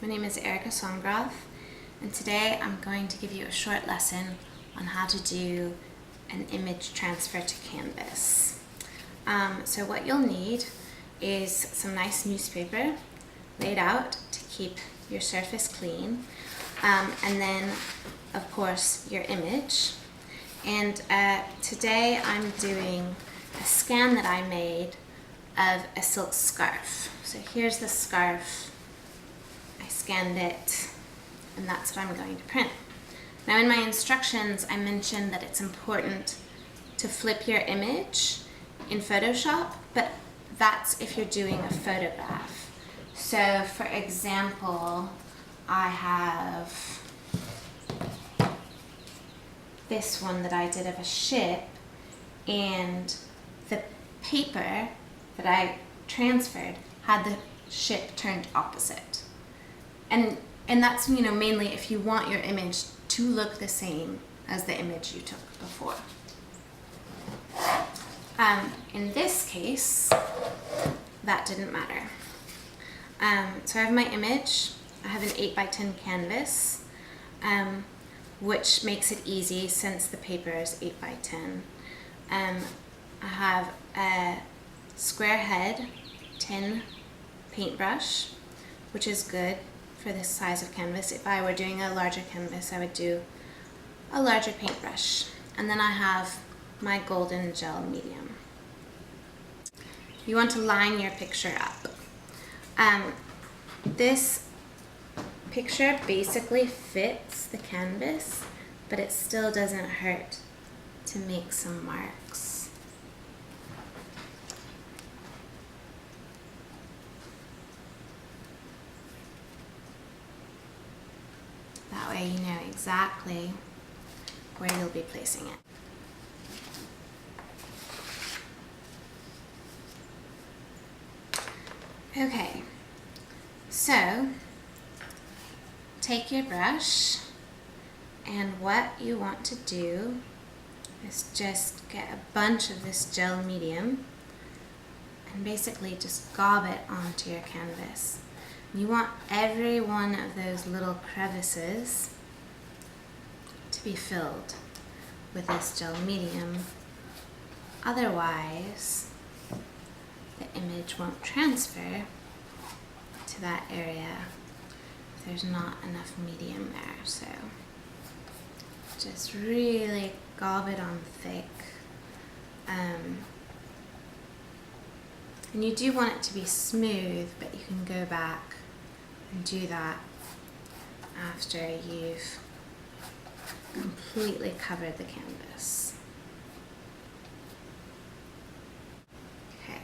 My name is Erica Songroth, and today I'm going to give you a short lesson on how to do an image transfer to Canvas. So what you'll need is some nice newspaper laid out to keep your surface clean, and then of course your image. And today I'm doing a scan that I made of a silk scarf. So here's the scarf. I scanned it, and that's what I'm going to print. Now in my instructions I mentioned that it's important to flip your image in Photoshop, but that's if you're doing a photograph. So for example, I have this one that I did of a ship, and the paper that I transferred had the ship turned opposite. And that's, mainly if you want your image to look the same as the image you took before. In this case, that didn't matter. So I have my image. I have an 8x10 canvas, which makes it easy since the paper is 8x10. I have a square head tin paintbrush, which is good for this size of canvas. If I were doing a larger canvas, I would do a larger paintbrush. And then I have my golden gel medium. You want to line your picture up. This picture basically fits the canvas, but it still doesn't hurt to make some marks. That way you know exactly where you'll be placing it. Okay, so take your brush, and what you want to do is just get a bunch of this gel medium and basically just gob it onto your canvas. You want every one of those little crevices to be filled with this gel medium. Otherwise, the image won't transfer to that area if there's not enough medium there. So just really gob it on thick. And you do want it to be smooth, but you can go back and do that after you've completely covered the canvas. Okay.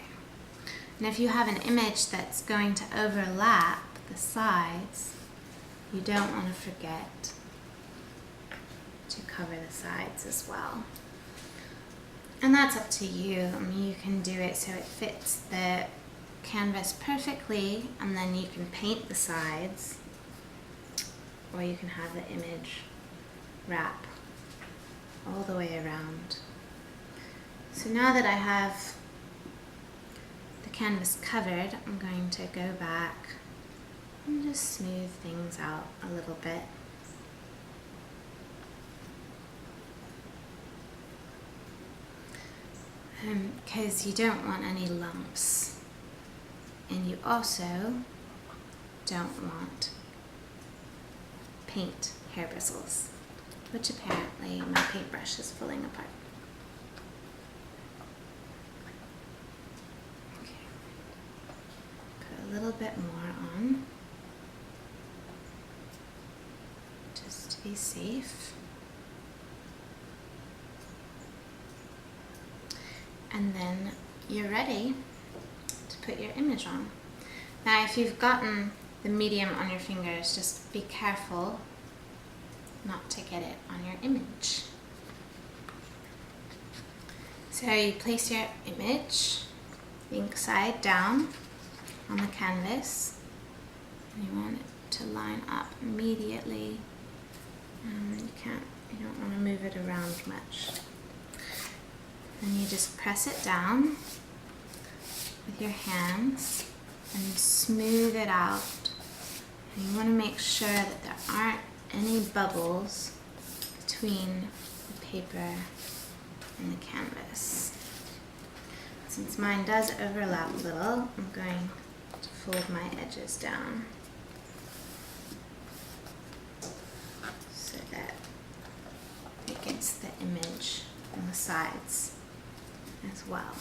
And if you have an image that's going to overlap the sides, you don't want to forget to cover the sides as well. And that's up to you. I mean, you can do it so it fits the canvas perfectly, and then you can paint the sides, or you can have the image wrap all the way around. So now that I have the canvas covered, I'm going to go back and just smooth things out a little bit. Because you don't want any lumps, and you also don't want paint hair bristles, which apparently my paintbrush is falling apart. Okay, put a little bit more on, just to be safe. And then you're ready to put your image on. Now, if you've gotten the medium on your fingers, just be careful not to get it on your image. So you place your image ink side down on the canvas, and you want it to line up immediately. You don't want to move it around much. And you just press it down with your hands and smooth it out And you want to make sure that there aren't any bubbles between the paper and the canvas. Since mine does overlap a little, I'm going to fold my edges down so that it gets the image on the sides as well.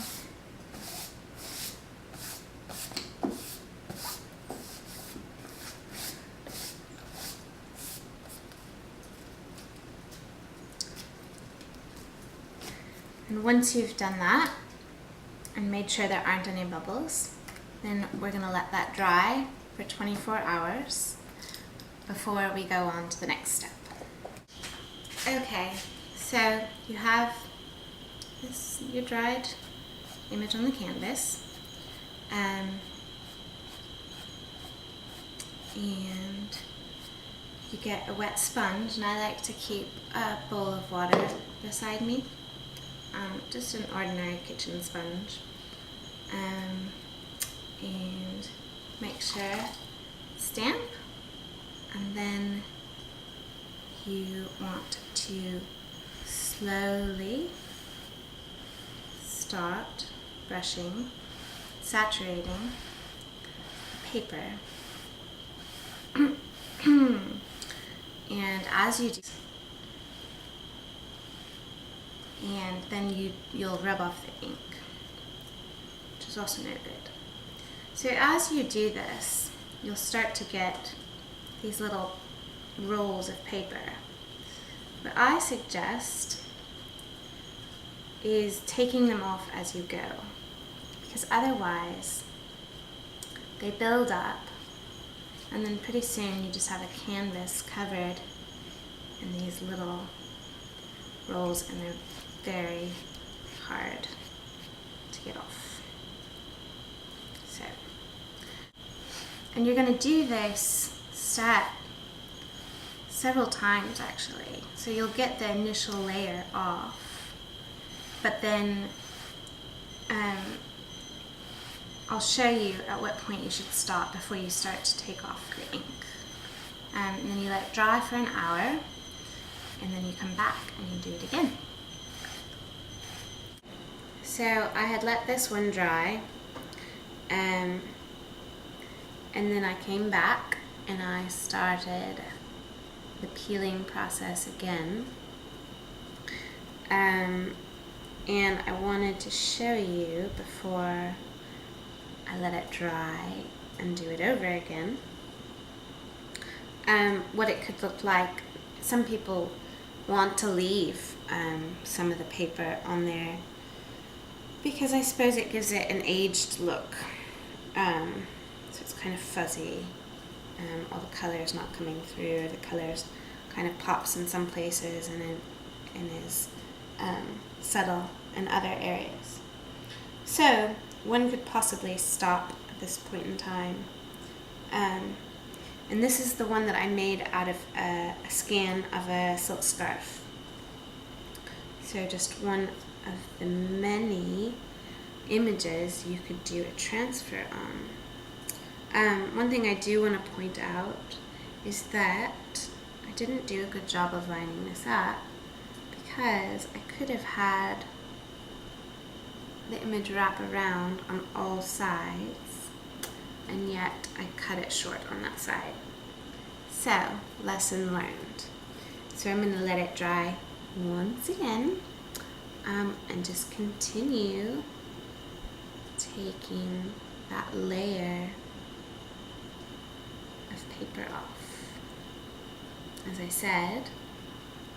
And once you've done that and made sure there aren't any bubbles, then we're going to let that dry for 24 hours before we go on to the next step. Okay, so you have your dried image on the canvas, and you get a wet sponge, and I like to keep a bowl of water beside me. Just an ordinary kitchen sponge, and make sure stamp, and then you want to slowly start brushing, saturating the paper. And as you do, and then you'll rub off the ink, which is also no good. So as you do this, you'll start to get these little rolls of paper. What I suggest is taking them off as you go, because otherwise they build up, and then pretty soon you just have a canvas covered in these little rolls, and they're very hard to get off. So, and you're going to do this step several times actually. So you'll get the initial layer off, but then I'll show you at what point you should stop before you start to take off the ink. And then you let it dry for an hour, and then you come back and you do it again. So I had let this one dry, and then I came back and I started the peeling process again. And I wanted to show you before I let it dry and do it over again, what it could look like. Some people want to leave some of the paper on there because I suppose it gives it an aged look. So it's kind of fuzzy, all the color's not coming through, the colors kind of pops in some places and is subtle in other areas. So one could possibly stop at this point in time. And this is the one that I made out of a scan of a silk scarf. So just one of the many images you could do a transfer on. One thing I do want to point out is that I didn't do a good job of lining this up, because I could have had the image wrap around on all sides, and yet I cut it short on that side. So, lesson learned. So I'm going to let it dry once again, and just continue taking that layer of paper off. As I said,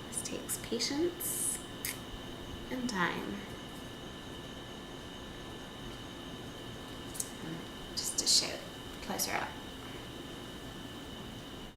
this takes patience and time. Just to show it closer up.